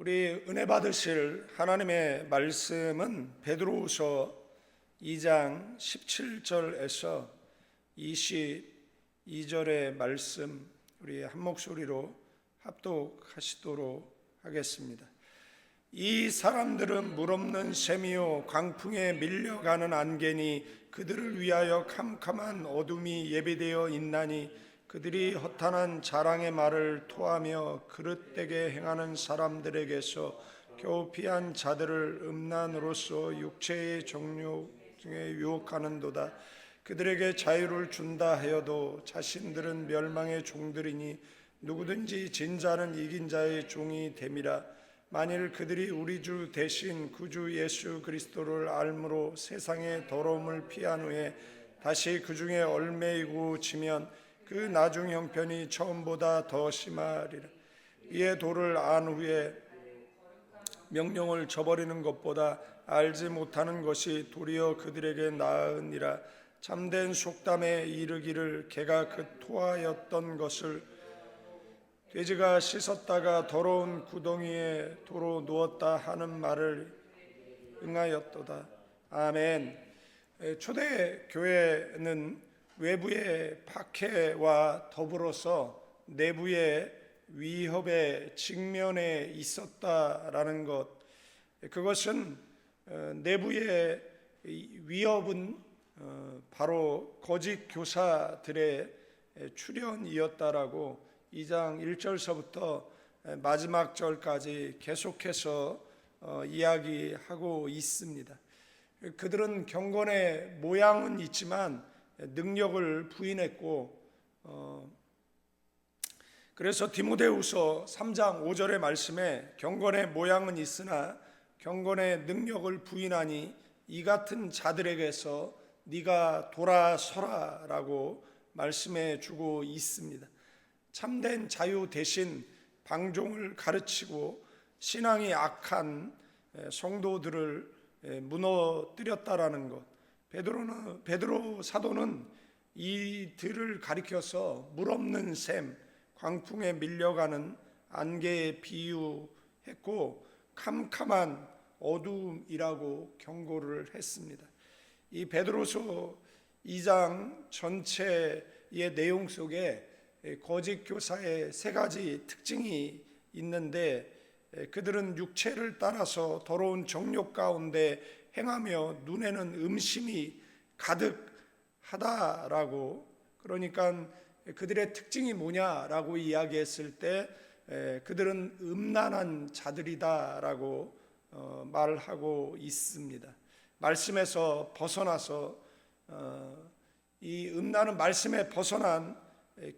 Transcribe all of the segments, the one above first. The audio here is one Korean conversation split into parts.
우리 은혜 받으실 하나님의 말씀은 베드로후서 2장 17절에서 22절의 말씀, 우리 한 목소리로 합독하시도록 하겠습니다. 이 사람들은 물없는 셈이요 광풍에 밀려가는 안개니 그들을 위하여 캄캄한 어둠이 예비되어 있나니 그들이 허탄한 자랑의 말을 토하며 그릇되게 행하는 사람들에게서 겨우 피한 자들을 음란으로서 육체의 정욕 중에 유혹하는도다. 그들에게 자유를 준다 하여도 자신들은 멸망의 종들이니 누구든지 진 자는 이긴 자의 종이 됨이라. 만일 그들이 우리 주 대신 구주 예수 그리스도를 알므로 세상의 더러움을 피한 후에 다시 그 중에 얽매이고 지면 그 나중 형편이 처음보다 더 심하리라. 이에 도를 안 후에 명령을 저버리는 것보다 알지 못하는 것이 도리어 그들에게 나으니라. 참된 속담에 이르기를 개가 그 토하였던 것을 돼지가 씻었다가 더러운 구덩이에 도로 누웠다 하는 말을 응하였도다. 아멘. 초대교회는 외부의 박해와 더불어서 내부의 위협에 직면해 있었다라는 것, 그것은 내부의 위협은 바로 거짓 교사들의 출현이었다라고 2장 1절서부터 마지막 절까지 계속해서 이야기하고 있습니다. 그들은 경건의 모양은 있지만 능력을 부인했고, 그래서 디모데후서 3장 5절의 말씀에 경건의 모양은 있으나 경건의 능력을 부인하니 이 같은 자들에게서 네가 돌아서라 라고 말씀해 주고 있습니다. 참된 자유 대신 방종을 가르치고 신앙이 악한 성도들을 무너뜨렸다라는 것, 베드로 사도는 이들을 가리켜서 물없는 샘, 광풍에 밀려가는 안개에 비유했고 캄캄한 어둠이라고 경고를 했습니다. 이 베드로서 2장 전체의 내용 속에 거짓 교사의 세 가지 특징이 있는데, 그들은 육체를 따라서 더러운 정욕 가운데 행하며 눈에는 음심이 가득하다라고, 그러니까 그들의 특징이 뭐냐라고 이야기했을 때 그들은 음란한 자들이다라고 말하고 있습니다. 말씀에서 벗어나서 이 음란은 말씀에 벗어난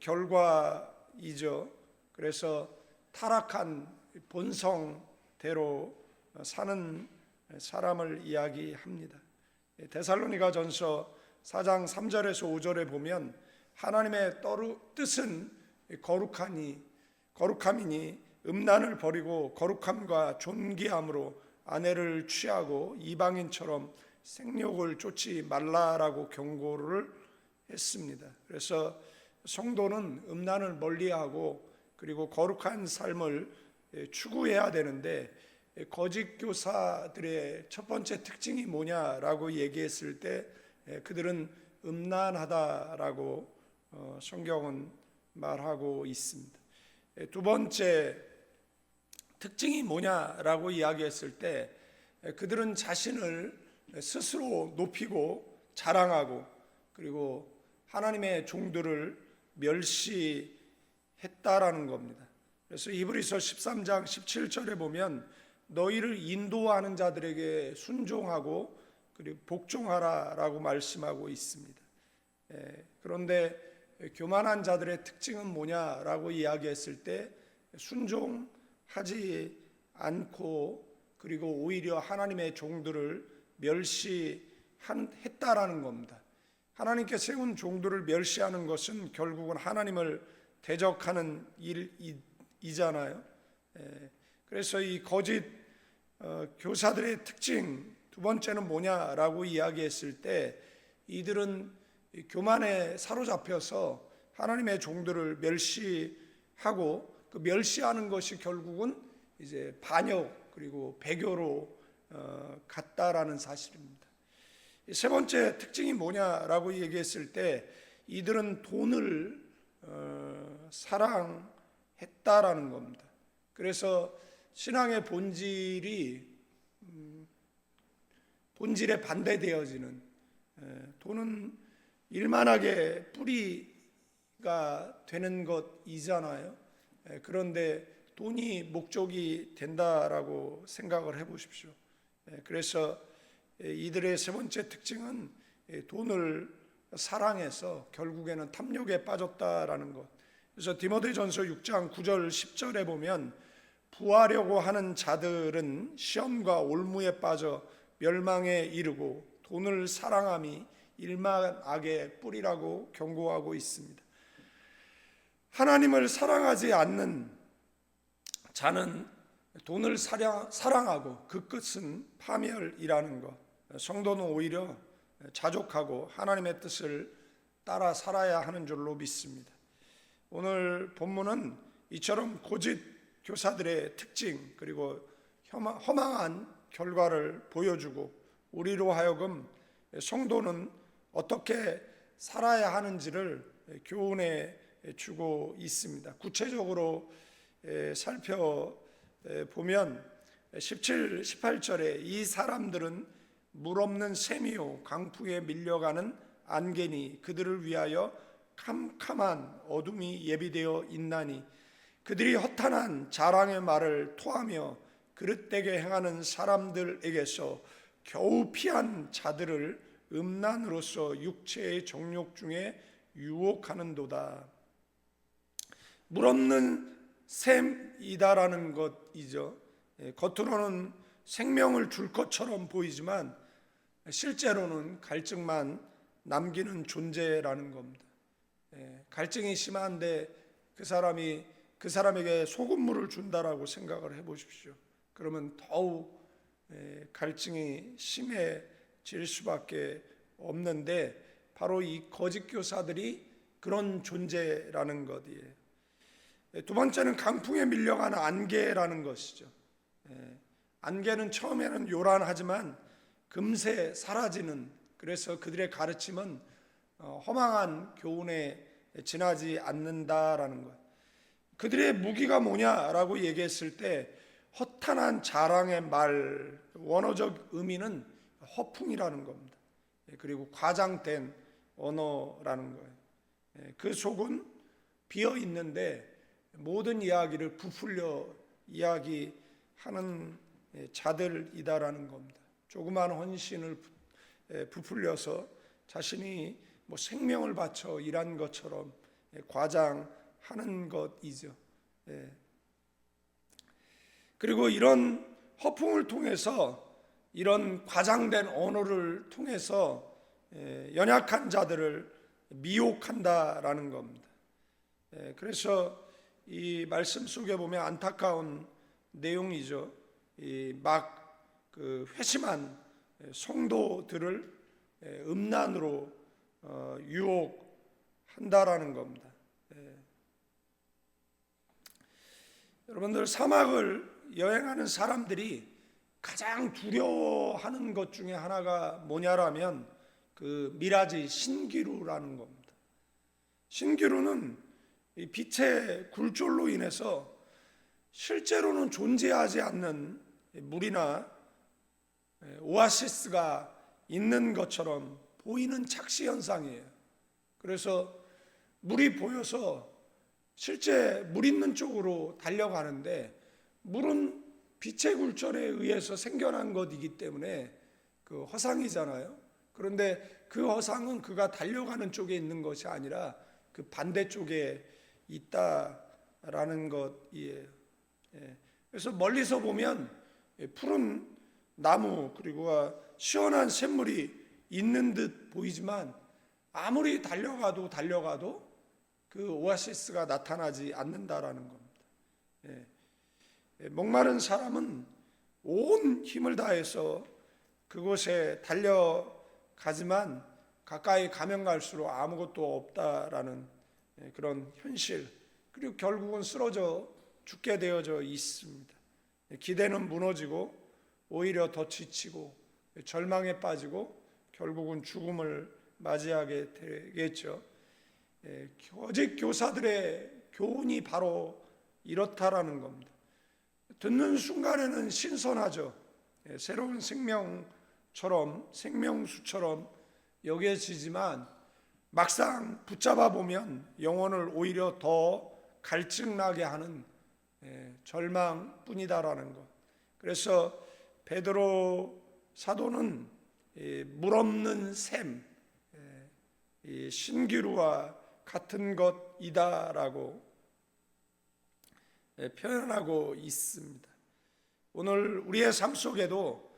결과이죠. 그래서 타락한 본성대로 사는 사람을 이야기합니다. 데살로니가전서 4장 3절에서 5절에 보면 하나님의 뜻은 거룩함이니 음란을 버리고 거룩함과 존귀함으로 아내를 취하고 이방인처럼 생욕을 쫓지 말라라고 경고를 했습니다. 그래서 성도는 음란을 멀리하고 그리고 거룩한 삶을 추구해야 되는데, 거짓 교사들의 첫 번째 특징이 뭐냐라고 얘기했을 때 그들은 음란하다라고 성경은 말하고 있습니다. 두 번째 특징이 뭐냐라고 이야기했을 때 그들은 자신을 스스로 높이고 자랑하고 그리고 하나님의 종들을 멸시했다라는 겁니다. 그래서 히브리서 13장 17절에 보면 너희를 인도하는 자들에게 순종하고 그리고 복종하라라고 말씀하고 있습니다. 그런데 교만한 자들의 특징은 뭐냐라고 이야기했을 때 순종하지 않고 그리고 오히려 하나님의 종들을 멸시했다라는 겁니다. 하나님께 세운 종들을 멸시하는 것은 결국은 하나님을 대적하는 일이잖아요. 그래서 이 거짓 교사들의 특징 두 번째는 뭐냐라고 이야기했을 때 이들은 교만에 사로잡혀서 하나님의 종들을 멸시하고 그 멸시하는 것이 결국은 이제 반역 그리고 배교로 갔다라는 사실입니다. 세 번째 특징이 뭐냐라고 얘기했을 때 이들은 돈을 사랑했다라는 겁니다. 그래서 신앙의 본질에 반대되어지는, 돈은 일만하게 뿌리가 되는 것이잖아요. 그런데 돈이 목적이 된다라고 생각을 해보십시오. 그래서 이들의 세 번째 특징은 돈을 사랑해서 결국에는 탐욕에 빠졌다라는 것. 그래서 디모데전서 6장 9절 10절에 보면 부하려고 하는 자들은 시험과 올무에 빠져 멸망에 이르고 돈을 사랑함이 일만 악의 뿌리라고 경고하고 있습니다. 하나님을 사랑하지 않는 자는 돈을 사랑하고 그 끝은 파멸이라는 것. 성도는 오히려 자족하고 하나님의 뜻을 따라 살아야 하는 줄로 믿습니다. 오늘 본문은 이처럼 고짓 교사들의 특징 그리고 허망한 결과를 보여주고 우리로 하여금 성도는 어떻게 살아야 하는지를 교훈해 주고 있습니다. 구체적으로 살펴보면 17, 18절에 이 사람들은 물 없는 샘이요 강풍에 밀려가는 안개니 그들을 위하여 캄캄한 어둠이 예비되어 있나니 그들이 허탄한 자랑의 말을 토하며 그릇되게 행하는 사람들에게서 겨우 피한 자들을 음란으로서 육체의 정욕 중에 유혹하는도다. 물 없는 샘이다라는 것이죠. 겉으로는 생명을 줄 것처럼 보이지만 실제로는 갈증만 남기는 존재라는 겁니다. 갈증이 심한데 그 사람에게 소금물을 준다라고 생각을 해보십시오. 그러면 더욱 갈증이 심해질 수밖에 없는데 바로 이 거짓 교사들이 그런 존재라는 것이에요. 두 번째는 강풍에 밀려가는 안개라는 것이죠. 안개는 처음에는 요란하지만 금세 사라지는, 그래서 그들의 가르침은 허망한 교훈에 지나지 않는다라는 것. 그들의 무기가 뭐냐라고 얘기했을 때 허탄한 자랑의 말, 원어적 의미는 허풍이라는 겁니다. 그리고 과장된 언어라는 거예요. 그 속은 비어 있는데 모든 이야기를 부풀려 이야기하는 자들이다라는 겁니다. 조그만 헌신을 부풀려서 자신이 생명을 바쳐 일한 것처럼 과장하는 것이죠. 그리고 이런 허풍을 통해서, 이런 과장된 언어를 통해서 연약한 자들을 미혹한다라는 겁니다. 그래서 이 말씀 속에 보면 안타까운 내용이죠. 그 회심한 성도들을 음란으로 유혹한다라는 겁니다. 여러분들, 사막을 여행하는 사람들이 가장 두려워하는 것 중에 하나가 뭐냐라면 그 미라지 신기루라는 겁니다. 신기루는 이 빛의 굴절로 인해서 실제로는 존재하지 않는 물이나 오아시스가 있는 것처럼 보이는 착시 현상이에요. 그래서 물이 보여서 실제 물 있는 쪽으로 달려가는데 물은 빛의 굴절에 의해서 생겨난 것이기 때문에 그 허상이잖아요. 그런데 그 허상은 그가 달려가는 쪽에 있는 것이 아니라 그 반대쪽에 있다라는 것이에요. 그래서 멀리서 보면 푸른 나무 그리고 시원한 샘물이 있는 듯 보이지만 아무리 달려가도 그 오아시스가 나타나지 않는다라는 겁니다. 목마른 사람은 온 힘을 다해서 그곳에 달려가지만 가까이 가면 갈수록 아무것도 없다라는 그런 현실, 그리고 결국은 쓰러져 죽게 되어져 있습니다. 기대는 무너지고 오히려 더 지치고 절망에 빠지고 결국은 죽음을 맞이하게 되겠죠. 거짓 교사들의 교훈이 바로 이렇다라는 겁니다. 듣는 순간에는 신선하죠. 새로운 생명수처럼 여겨지지만 막상 붙잡아 보면 영혼을 오히려 더 갈증나게 하는 절망뿐이다라는 것. 그래서 베드로 사도는 물없는 샘, 신기루와 같은 것이다라고 표현하고 있습니다. 오늘 우리의 삶 속에도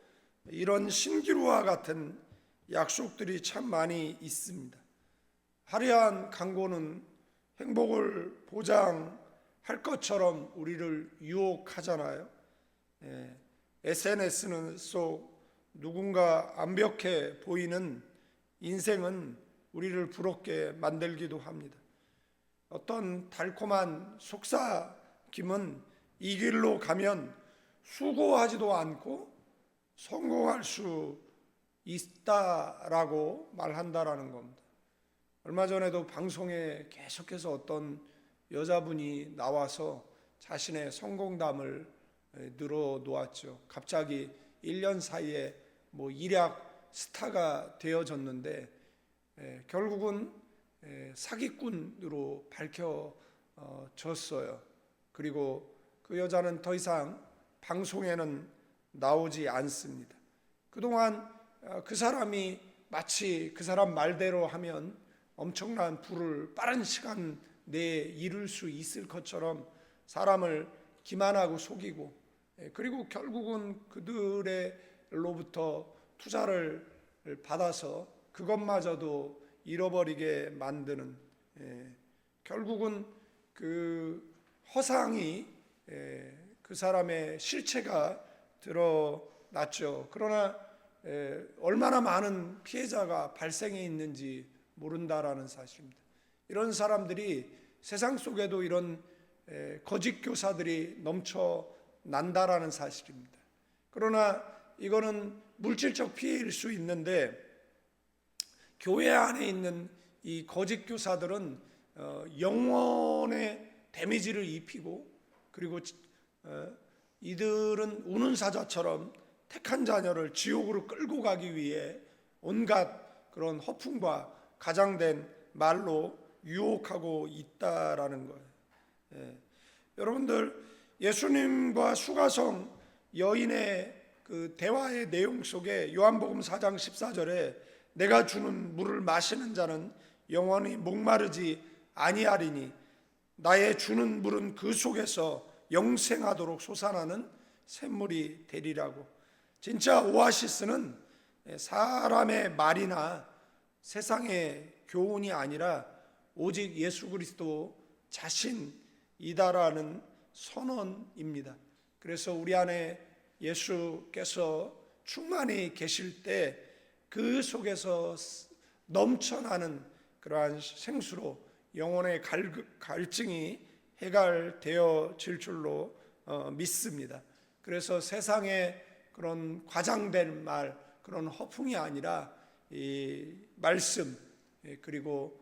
이런 신기루와 같은 약속들이 참 많이 있습니다. 화려한 광고는 행복을 보장할 것처럼 우리를 유혹하잖아요. SNS는 속 누군가 완벽해 보이는 인생은 우리를 부럽게 만들기도 합니다. 어떤 달콤한 속삭임은 이 길로 가면 수고하지도 않고 성공할 수 있다라고 말한다라는 겁니다. 얼마 전에도 방송에 계속해서 어떤 여자분이 나와서 자신의 성공담을 늘어놓았죠. 갑자기 1년 사이에 일약 스타가 되어졌는데 결국은 사기꾼으로 밝혀졌어요. 그리고 그 여자는 더 이상 방송에는 나오지 않습니다. 그동안 그 사람이 마치 그 사람 말대로 하면 엄청난 부를 빠른 시간 내에 이룰 수 있을 것처럼 사람을 기만하고 속이고, 그리고 결국은 그들로부터 투자를 받아서 그것마저도 잃어버리게 만드는, 결국은 그 허상이 그 사람의 실체가 드러났죠. 그러나 얼마나 많은 피해자가 발생해 있는지 모른다라는 사실입니다. 이런 사람들이 세상 속에도 이런 거짓 교사들이 넘쳐난다라는 사실입니다. 그러나 이거는 물질적 피해일 수 있는데, 교회 안에 있는 이 거짓 교사들은 영혼에 데미지를 입히고, 그리고 이들은 우는 사자처럼 택한 자녀를 지옥으로 끌고 가기 위해 온갖 그런 허풍과 가장된 말로 유혹하고 있다라는 거예요. 여러분들, 예수님과 수가성 여인의 그 대화의 내용 속에 요한복음 4장 14절에 내가 주는 물을 마시는 자는 영원히 목마르지 아니하리니 나의 주는 물은 그 속에서 영생하도록 솟아나는 샘물이 되리라고. 진짜 오아시스는 사람의 말이나 세상의 교훈이 아니라 오직 예수 그리스도 자신이다라는 선언입니다. 그래서 우리 안에 예수께서 충만히 계실 때 그 속에서 넘쳐나는 그러한 생수로 영혼의 갈증이 해결되어질 줄로 믿습니다. 그래서 세상의 그런 과장된 말, 그런 허풍이 아니라 이 말씀, 그리고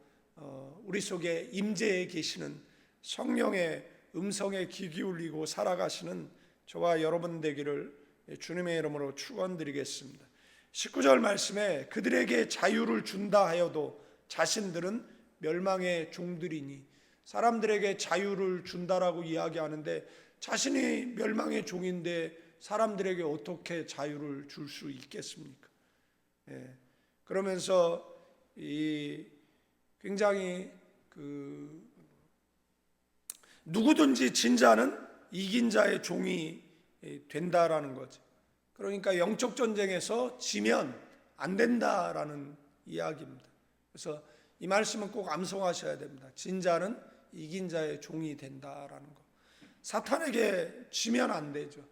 우리 속에 임재해 계시는 성령의 음성에 귀 기울이고 살아가시는 저와 여러분 되기를 주님의 이름으로 축원드리겠습니다. 19절 말씀에 그들에게 자유를 준다 하여도 자신들은 멸망의 종들이니, 사람들에게 자유를 준다라고 이야기하는데 자신이 멸망의 종인데 사람들에게 어떻게 자유를 줄 수 있겠습니까? 그러면서 이 굉장히 누구든지 진 자는 이긴 자의 종이 된다라는 거죠. 그러니까 영적 전쟁에서 지면 안 된다라는 이야기입니다. 그래서 이 말씀은 꼭 암송하셔야 됩니다. 진 자는 이긴 자의 종이 된다라는 거. 사탄에게 지면 안 되죠.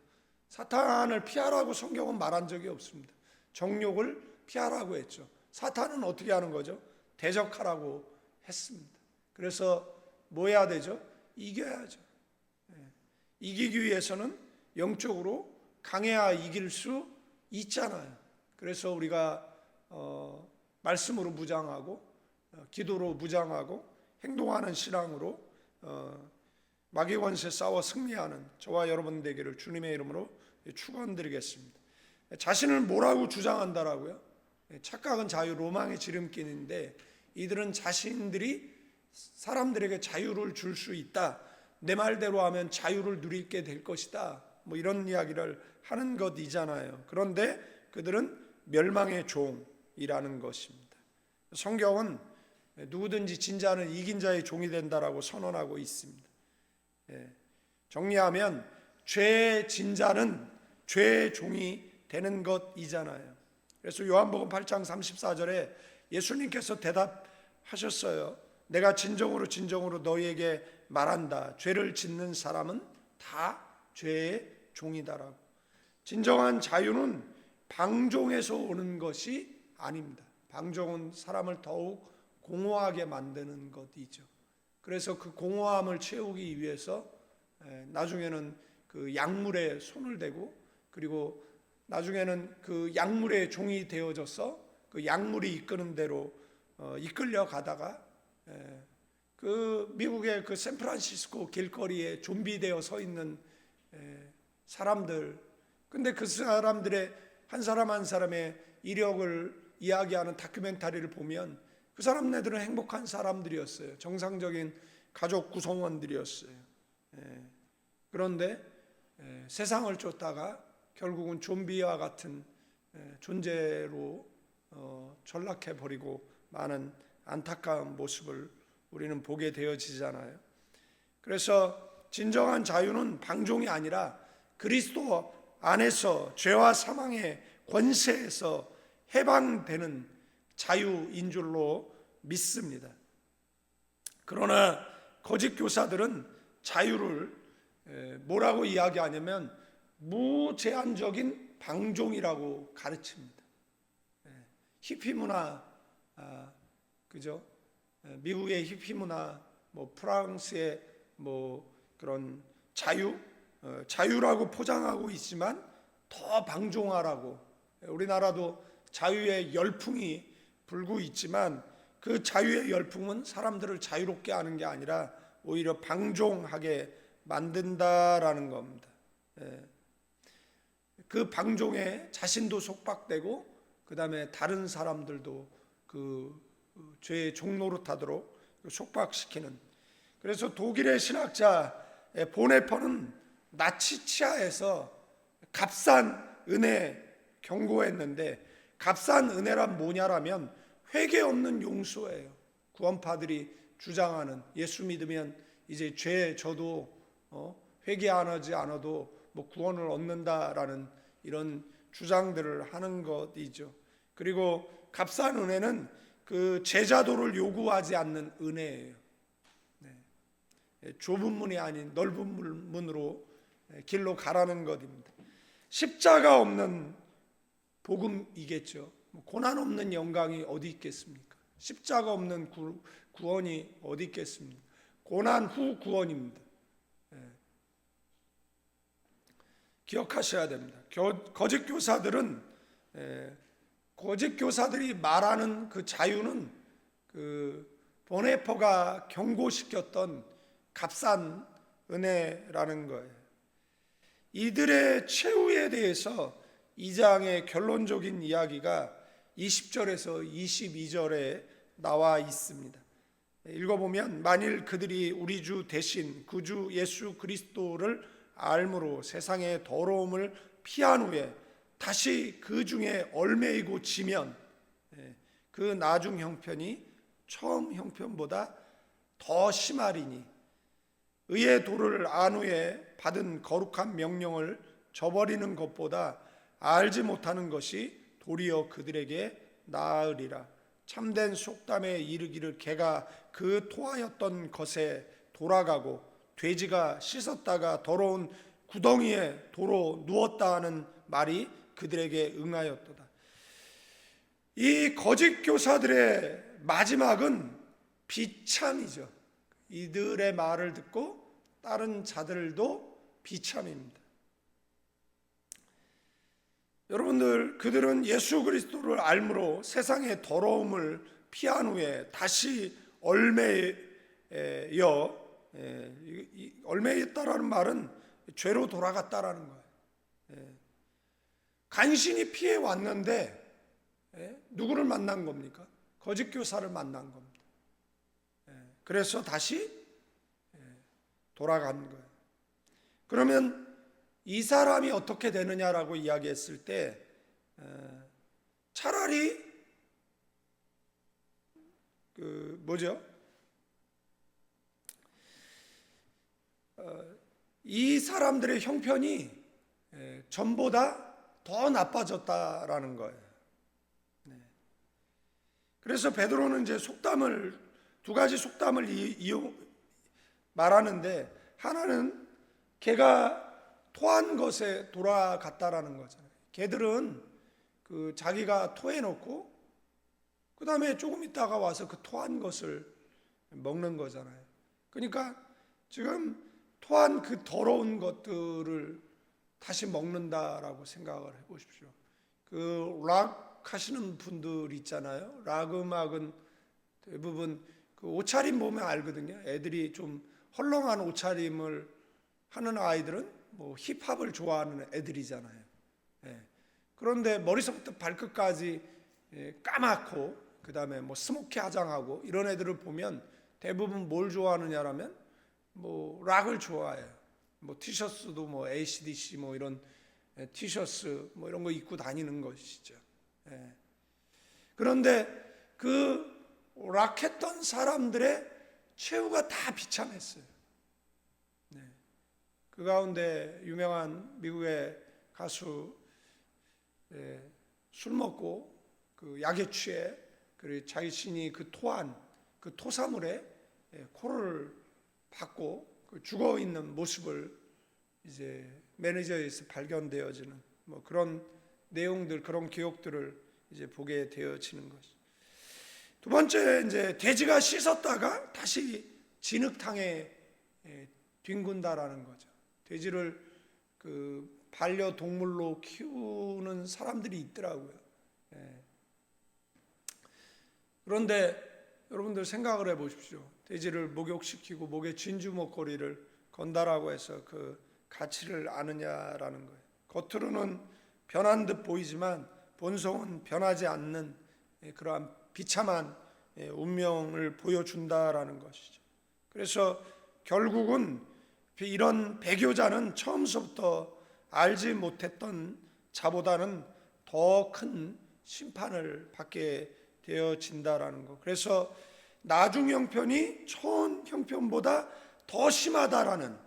사탄을 피하라고 성경은 말한 적이 없습니다. 정욕을 피하라고 했죠. 사탄은 어떻게 하는 거죠? 대적하라고 했습니다. 그래서 뭐 해야 되죠? 이겨야죠. 이기기 위해서는 영적으로 강해야 이길 수 있잖아요. 그래서 우리가 말씀으로 무장하고 기도로 무장하고 행동하는 신앙으로 마귀 권세 싸워 승리하는 저와 여러분 되기를 주님의 이름으로 축원드리겠습니다. 자신을 뭐라고 주장한다라고요? 착각은 자유, 로망의 지름길인데 이들은 자신들이 사람들에게 자유를 줄 수 있다, 내 말대로 하면 자유를 누리게 될 것이다, 뭐 이런 이야기를 하는 것이잖아요. 그런데 그들은 멸망의 종이라는 것입니다. 성경은 누구든지 진 자는 이긴 자의 종이 된다라고 선언하고 있습니다. 정리하면 죄의 진 자는 죄의 종이 되는 것이잖아요. 그래서 요한복음 8장 34절에 예수님께서 대답하셨어요. 내가 진정으로 너희에게 말한다. 죄를 짓는 사람은 다 죄의 종이다라고. 진정한 자유는 방종에서 오는 것이 아닙니다. 방종은 사람을 더욱 공허하게 만드는 것이죠. 그래서 그 공허함을 채우기 위해서 나중에는 그 약물에 손을 대고, 그리고 나중에는 그 약물의 종이 되어져서 그 약물이 이끄는 대로 이끌려 가다가 그 미국의 그 샌프란시스코 길거리에 좀비 되어 서 있는 사람들, 근데 그 사람들의 한 사람 한 사람의 이력을 이야기하는 다큐멘터리를 보면 그 사람네들은 행복한 사람들이었어요. 정상적인 가족 구성원들이었어요. 그런데 세상을 쫓다가 결국은 좀비와 같은 존재로 전락해버리고 많은 안타까운 모습을 우리는 보게 되어지잖아요. 그래서 진정한 자유는 방종이 아니라 그리스도 안에서 죄와 사망의 권세에서 해방되는 자유인 줄로 믿습니다. 그러나 거짓 교사들은 자유를 뭐라고 이야기하냐면 무제한적인 방종이라고 가르칩니다. 히피 문화, 그죠? 미국의 히피 문화, 뭐 프랑스의 뭐 그런 자유라고 포장하고 있지만 더 방종하라고. 우리나라도 자유의 열풍이 불고 있지만 그 자유의 열풍은 사람들을 자유롭게 하는 게 아니라 오히려 방종하게 만든다라는 겁니다. 그 방종에 자신도 속박되고 그 다음에 다른 사람들도 그 죄의 종노릇하도록 속박시키는. 그래서 독일의 신학자 보네퍼는 나치 치하에서 값싼 은혜 경고했는데, 값싼 은혜란 뭐냐라면 회개 없는 용서예요. 구원파들이 주장하는, 예수 믿으면 이제 죄 져도 회개 안 하지 않아도 뭐 구원을 얻는다라는 이런 주장들을 하는 것이죠. 그리고 값싼 은혜는 그 제자도를 요구하지 않는 은혜예요. 좁은 문이 아닌 넓은 문으로 길로 가라는 것입니다. 십자가 없는 복음이겠죠. 고난 없는 영광이 어디 있겠습니까? 십자가 없는 구원이 어디 있겠습니까? 고난 후 구원입니다. 기억하셔야 됩니다. 거짓 교사들이 말하는 그 자유는 그 보네퍼가 경고시켰던 값싼 은혜라는 거예요. 이들의 최후에 대해서 2장의 결론적인 이야기가 20절에서 22절에 나와 있습니다. 읽어보면, 만일 그들이 우리 주 대신 구주 예수 그리스도를 알므로 세상의 더러움을 피한 후에 다시 그 중에 얽매이고 지면 그 나중 형편이 처음 형편보다 더 심하리니, 의의 도를 안 후에 받은 거룩한 명령을 저버리는 것보다 알지 못하는 것이 도리어 그들에게 나으리라. 참된 속담에 이르기를 개가 그 토하였던 것에 돌아가고 돼지가 씻었다가 더러운 구덩이에 도로 누웠다 하는 말이 그들에게 응하였도다. 이 거짓 교사들의 마지막은 비참이죠. 이들의 말을 듣고 다른 자들도 비참입니다. 여러분들, 그들은 예수 그리스도를 알므로 세상의 더러움을 피한 후에 다시 얼매였다라는 말은 죄로 돌아갔다라는 거예요. 간신히 피해 왔는데 누구를 만난 겁니까? 거짓 교사를 만난 겁니다. 그래서 다시 돌아간 거예요. 그러면 이 사람이 어떻게 되느냐라고 이야기했을 때 차라리 이 사람들의 형편이 전보다 더 나빠졌다라는 거예요. 그래서 베드로는 이제 두 가지 속담을 말하는데, 하나는 개가 토한 것에 돌아갔다라는 거잖아요. 개들은 자기가 토해놓고 그 다음에 조금 있다가 와서 그 토한 것을 먹는 거잖아요. 그러니까 지금 토한 그 더러운 것들을 다시 먹는다라고 생각을 해보십시오. 락 하시는 분들 있잖아요. 락 음악은 대부분 옷차림 보면 알거든요. 애들이 좀 헐렁한 옷차림을 하는 아이들은 힙합을 좋아하는 애들이잖아요. 그런데 머리서부터 발끝까지 까맣고 그 다음에 스모키 화장하고 이런 애들을 보면 대부분 뭘 좋아하느냐라면 락을 좋아해요. 티셔츠도 AC/DC 이런 티셔츠 이런 거 입고 다니는 것이죠. 그런데 그 락했던 사람들의 최후가 다 비참했어요. 그 가운데 유명한 미국의 가수, 술 먹고 약에 취해 자신이 토한 그 토사물에 코를 박고 죽어 있는 모습을 이제 매니저에서 발견되어지는 그런 내용들, 그런 기억들을 이제 보게 되어지는 것이. 두 번째, 이제 돼지가 씻었다가 다시 진흙탕에 뒹군다라는 거죠. 돼지를 반려동물로 키우는 사람들이 있더라고요. 그런데 여러분들 생각을 해보십시오. 돼지를 목욕시키고 목에 진주 목걸이를 건다라고 해서 그 가치를 아느냐라는 거예요. 겉으로는 변한 듯 보이지만 본성은 변하지 않는 그러한 비참한 운명을 보여준다라는 것이죠. 그래서 결국은 이런 배교자는 처음부터 알지 못했던 자보다는 더 큰 심판을 받게 되어진다라는 것. 그래서 나중 형편이 처음 형편보다 더 심하다라는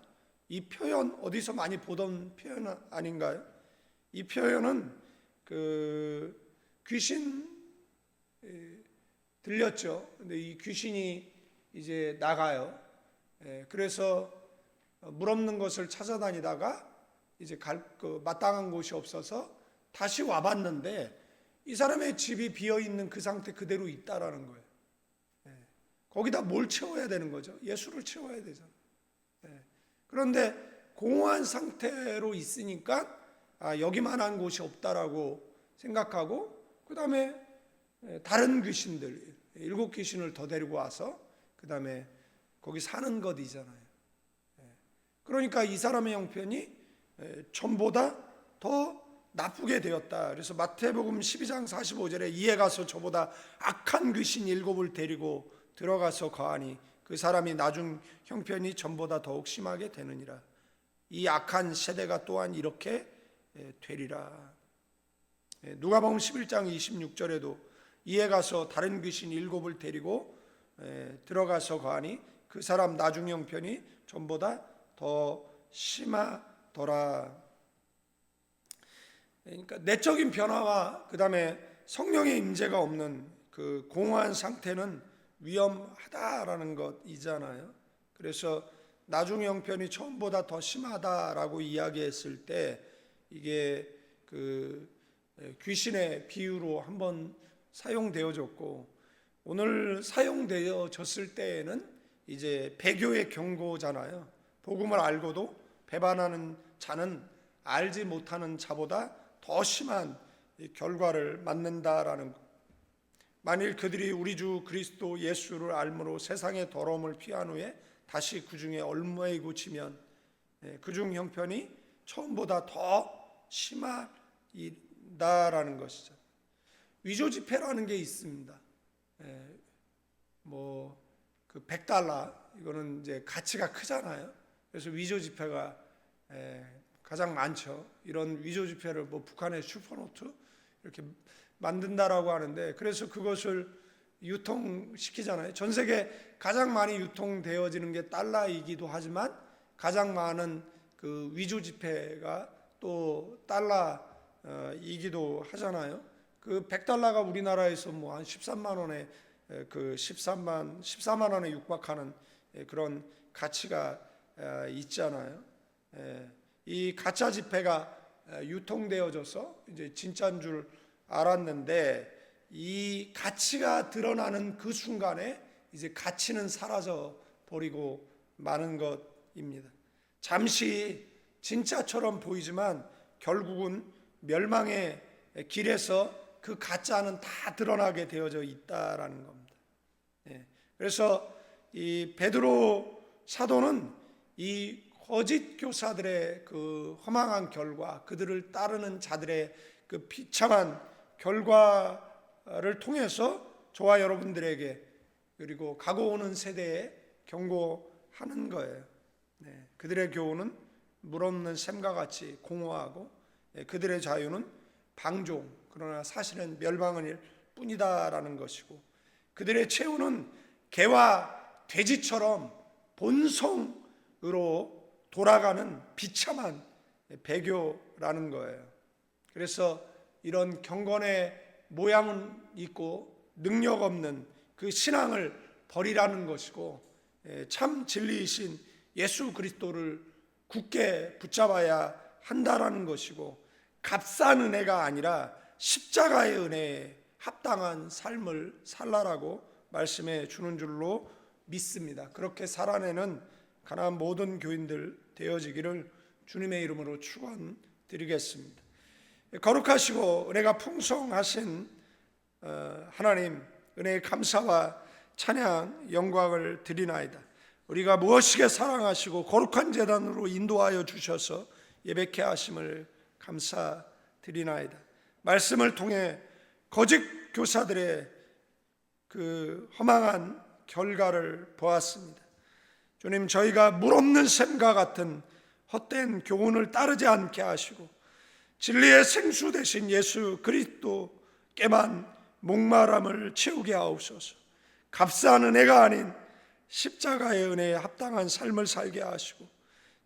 이 표현, 어디서 많이 보던 표현 아닌가요? 이 표현은 귀신 들렸죠. 근데 이 귀신이 이제 나가요. 그래서 물 없는 것을 찾아다니다가 이제 마땅한 곳이 없어서 다시 와봤는데 이 사람의 집이 비어 있는 그 상태 그대로 있다라는 거예요. 거기다 뭘 채워야 되는 거죠? 예수를 채워야 되잖아요. 그런데 공허한 상태로 있으니까 여기만한 곳이 없다라고 생각하고 그 다음에 다른 귀신들 7 귀신을 더 데리고 와서 그 다음에 거기 사는 것이잖아요. 그러니까 이 사람의 형편이 전보다 더 나쁘게 되었다. 그래서 마태복음 12장 45절에 이에 가서 저보다 악한 귀신 7을 데리고 들어가서 거하니 그 사람이 나중 형편이 전보다 더욱 심하게 되느니라. 이 악한 세대가 또한 이렇게 되리라. 누가복음 11장 26절에도 이에 가서 다른 귀신 7을 데리고 들어가서 거하니 그 사람 나중 형편이 전보다 더 심하더라. 그러니까 내적인 변화와 그 다음에 성령의 임재가 없는 그 공허한 상태는 위험하다라는 것이잖아요. 그래서 나중 형편이 처음보다 더 심하다라고 이야기했을 때 이게 귀신의 비유로 한번 사용되어졌고, 오늘 사용되어졌을 때에는 이제 배교의 경고잖아요. 복음을 알고도 배반하는 자는 알지 못하는 자보다 더 심한 이 결과를 맞는다라는 것. 만일 그들이 우리 주 그리스도 예수를 알므로 세상의 더러움을 피한 후에 다시 그 중에 얽매이고 지면 그중 형편이 처음보다 더 심하다라는 것이죠. 위조 지폐라는 게 있습니다. 그 $100 이거는 이제 가치가 크잖아요. 그래서 위조 지폐가 가장 많죠. 이런 위조 지폐를 북한의 슈퍼노트 이렇게 만든다라고 하는데, 그래서 그것을 유통시키잖아요. 전 세계 가장 많이 유통되어지는 게 달러이기도 하지만 가장 많은 그 위조 지폐가 또 달러이기도 하잖아요. 그 $100가 우리나라에서 한 13만 원에 14만 원에 육박하는 그런 가치가 있잖아요. 이 가짜 지폐가 유통되어져서 이제 진짜인 줄 알았는데, 이 가치가 드러나는 그 순간에 이제 가치는 사라져 버리고 마는 것입니다. 잠시 진짜처럼 보이지만 결국은 멸망의 길에서 그 가짜는 다 드러나게 되어져 있다라는 겁니다. 그래서 이 베드로 사도는 이 거짓 교사들의 그 허망한 결과, 그들을 따르는 자들의 그 비참한 결과를 통해서 저와 여러분들에게, 그리고 가고 오는 세대에 경고하는 거예요. 그들의 교훈은 물 없는 샘과 같이 공허하고 그들의 자유는 방종, 그러나 사실은 멸망일 뿐이다라는 것이고, 그들의 최후는 개와 돼지처럼 본성으로 돌아가는 비참한 배교라는 거예요. 그래서 이런 경건의 모양은 있고 능력 없는 그 신앙을 버리라는 것이고, 참 진리이신 예수 그리스도를 굳게 붙잡아야 한다라는 것이고, 값싼 은혜가 아니라 십자가의 은혜에 합당한 삶을 살라라고 말씀해 주는 줄로 믿습니다. 그렇게 살아내는 가나안 모든 교인들 되어지기를 주님의 이름으로 축원드리겠습니다. 거룩하시고 은혜가 풍성하신 하나님, 은혜의 감사와 찬양 영광을 드리나이다. 우리가 무엇이게 사랑하시고 거룩한 제단으로 인도하여 주셔서 예배케 하심을 감사드리나이다. 말씀을 통해 거짓 교사들의 그 허망한 결과를 보았습니다. 주님, 저희가 물 없는 샘과 같은 헛된 교훈을 따르지 않게 하시고 진리의 생수 되신 예수 그리스도께만 목마름을 채우게 하옵소서. 값싼 은혜가 아닌 십자가의 은혜에 합당한 삶을 살게 하시고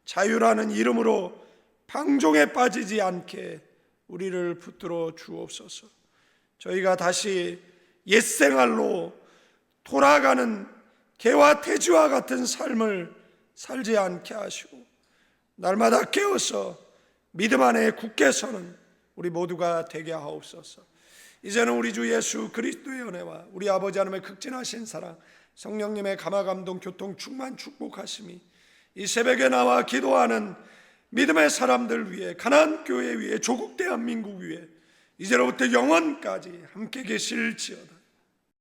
자유라는 이름으로 방종에 빠지지 않게 우리를 붙들어 주옵소서. 저희가 다시 옛생활로 돌아가는 개와 돼지와 같은 삶을 살지 않게 하시고 날마다 깨어서 믿음 안에 굳게 서는 우리 모두가 되게 하옵소서. 이제는 우리 주 예수 그리스도의 은혜와 우리 아버지 하나님의 극진하신 사랑, 성령님의 감화감동 교통 충만 축복하심이 이 새벽에 나와 기도하는 믿음의 사람들 위해, 가나안 교회 위해, 조국 대한민국 위해 이제로부터 영원까지 함께 계실지어다.